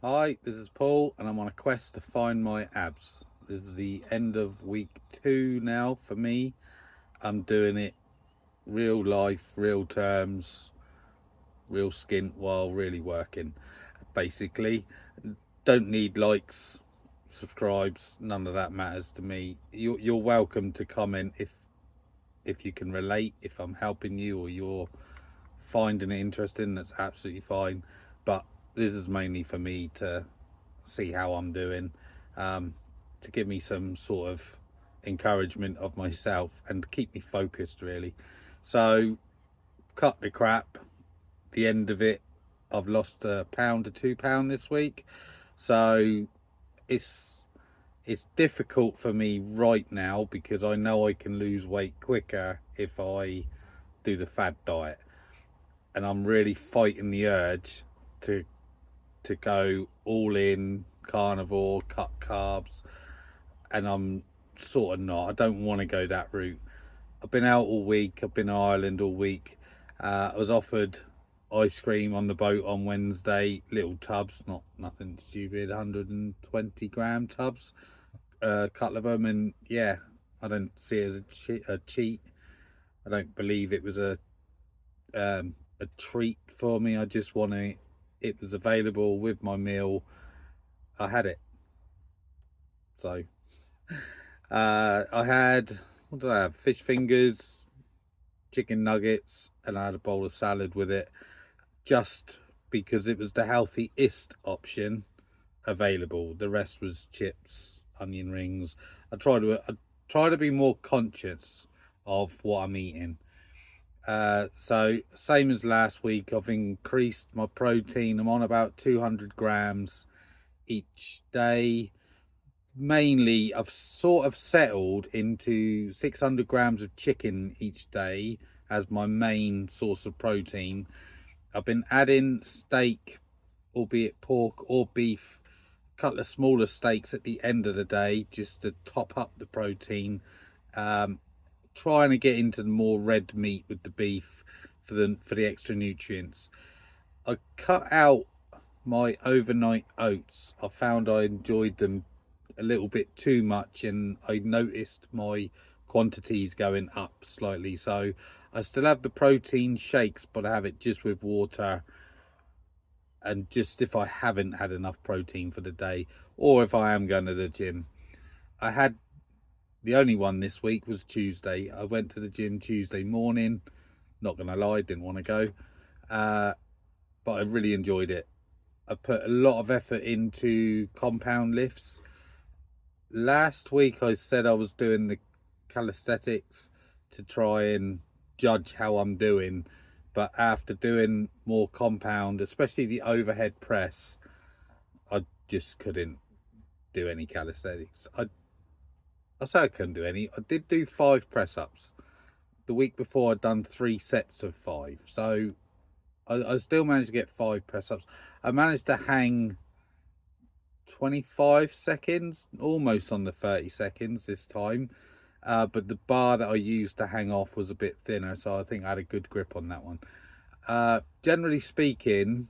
Hi, this is Paul, and I'm on a quest to find my abs. This is the end of week 2 now for me. I'm doing it real life, real terms, real skint while really working. Basically, don't need likes, subscribes, none of that matters to me. You're welcome to comment if you can relate, if I'm helping you or you're finding it interesting. That's absolutely fine. But this is mainly for me to see how I'm doing, um, to give me some sort of encouragement of myself and keep me focused, really. So, cut the crap. The end of it, I've lost a pound to £2 this week. So, it's it's difficult for me right now because I know I can lose weight quicker if I do the fad diet, and I'm really fighting the urge to go all in carnivore, cut carbs, and I'm sort of not. I don't want to go that route. I've been out all week. I've been in Ireland all week. I was offered ice cream on the boat on Wednesday, little tubs, not nothing stupid, 120 gram tubs, a couple of them, and yeah, I don't see it as a cheat. I don't believe it was a treat for me. I just want to. It was available with my meal. I had it. So I had, what did I have? Fish fingers, chicken nuggets, and I had a bowl of salad with it, just because it was the healthiest option available. The rest was chips, onion rings. I try to be more conscious of what I'm eating. So same as last week, I've increased my protein. I'm on about 200 grams each day. Mainly, I've sort of settled into 600 grams of chicken each day as my main source of protein. I've been adding steak, albeit pork or beef, a couple of smaller steaks at the end of the day just to top up the protein. Um, Trying to get into the more red meat with the beef for the extra nutrients. I cut out my overnight oats. I found I enjoyed them a little bit too much, and I noticed my quantities going up slightly. So I still have the protein shakes, but I have it just with water, and just if I haven't had enough protein for the day, or if I am going to the gym. I had the only one this week was Tuesday. I went to the gym Tuesday morning. Not gonna lie, didn't want to go, uh, but I really enjoyed it. I put a lot of effort into compound lifts. Last week I said I was doing the calisthenics to try and judge how I'm doing, but after doing more compound, especially the overhead press, I just couldn't do any calisthenics. I say I couldn't do any. I did do 5 press ups. The week before I'd done 3 sets of 5. So I still managed to get 5 press ups. I managed to hang 25 seconds, almost on the 30 seconds this time. But the bar that I used to hang off was a bit thinner, so I think I had a good grip on that one. Generally speaking,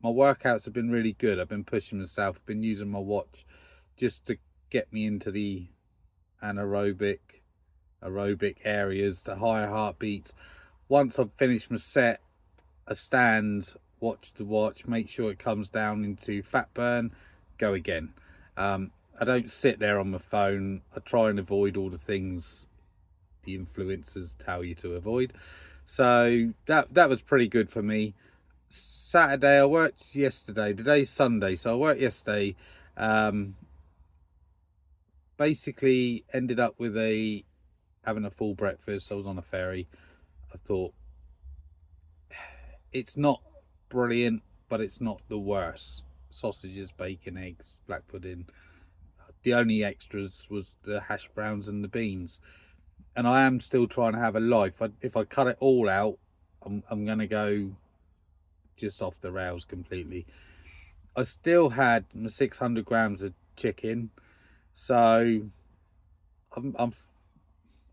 my workouts have been really good. I've been pushing myself. I've been using my watch just to get me into the anaerobic, aerobic areas, the higher heartbeats. Once I've finished my set, I stand, watch the watch, make sure it comes down into fat burn, go again. I don't sit there on my phone. I try and avoid all the things the influencers tell you to avoid. So that was pretty good for me. Saturday, I worked yesterday. Today's Sunday, so I worked yesterday. Um, Basically ended up with having a full breakfast. I was on a ferry. I thought it's not brilliant, but it's not the worst. Sausages, bacon, eggs, black pudding. The only extras was the hash browns and the beans. And I am still trying to have a life. If I cut it all out, I'm going to go just off the rails completely. I still had my 600 grams of chicken, so I'm I'm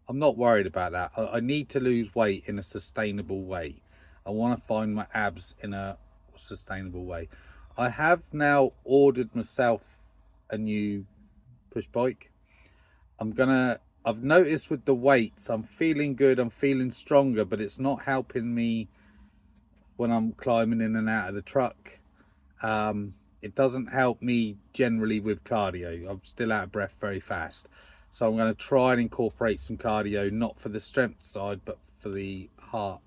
I'm not worried about that. I need to lose weight in a sustainable way. I want to find my abs in a sustainable way. I have now ordered myself a new push bike. I've noticed with the weights, I'm feeling good, I'm feeling stronger, but it's not helping me when I'm climbing in and out of the truck. It doesn't help me generally with cardio. I'm still out of breath very fast. So I'm going to try and incorporate some cardio, not for the strength side, but for the heart.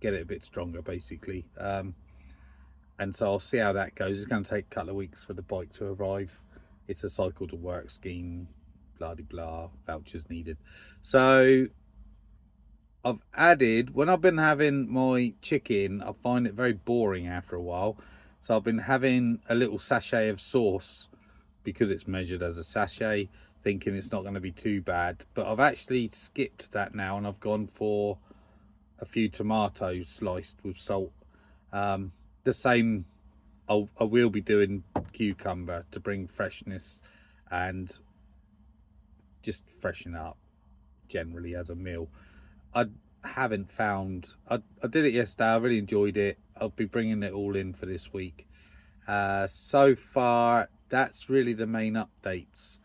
Get it a bit stronger, basically. And so I'll see how that goes. It's going to take a couple of weeks for the bike to arrive. It's a cycle to work scheme, blah de blah, vouchers needed. So I've added, when I've been having my chicken, I find it very boring after a while. So I've been having a little sachet of sauce because it's measured as a sachet, thinking it's not going to be too bad. But I've actually skipped that now, and I've gone for a few tomatoes sliced with salt. The same I will be doing cucumber to bring freshness and just freshen up generally as a meal. I haven't found, I did it yesterday, I really enjoyed it. I'll be bringing it all in for this week. So far, that's really the main updates.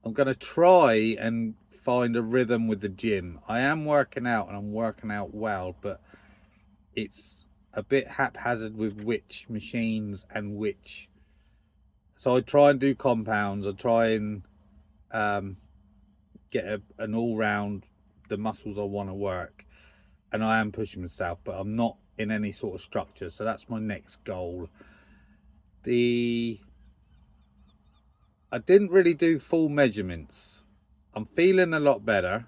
I'm going to try and find a rhythm with the gym. I am working out, and I'm working out well, but it's a bit haphazard with which machines and which. So I try and do compounds. I try and get an all-round, the muscles I want to work, and I am pushing myself, but I'm not in any sort of structure. So that's my next goal. I didn't really do full measurements. I'm feeling a lot better,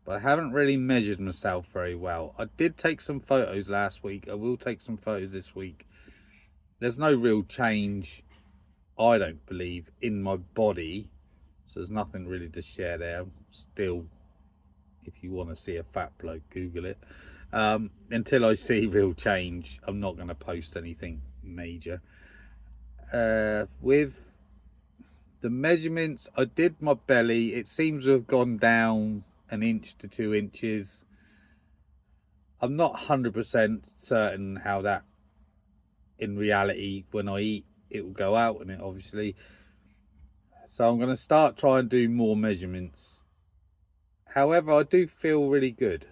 but I haven't really measured myself very well. I did take some photos last week. I will take some photos this week. There's no real change, I don't believe, in my body. So there's nothing really to share there. Still, if you want to see a fat bloke, Google it. Until I see real change, I'm not going to post anything major. With the measurements, I did my belly. It seems to have gone down 1 inch to 2 inches. I'm not 100% certain how that, in reality, when I eat, it will go out in it, obviously. So I'm going to start trying to do more measurements. However, I do feel really good.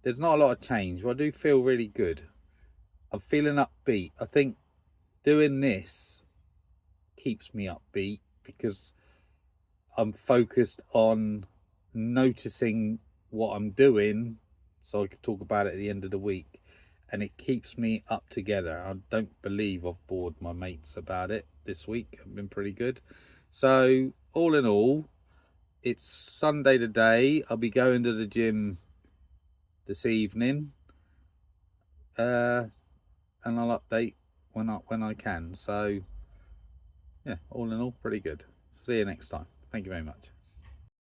There's not a lot of change, but I do feel really good. I'm feeling upbeat. I think doing this keeps me upbeat because I'm focused on noticing what I'm doing so I can talk about it at the end of the week, and it keeps me up together. I don't believe I've bored my mates about it this week. I've been pretty good. So all in all, it's Sunday today. I'll be going to the gym this evening, and I'll update when I can. So yeah, all in all, pretty good. See you next time. Thank you very much.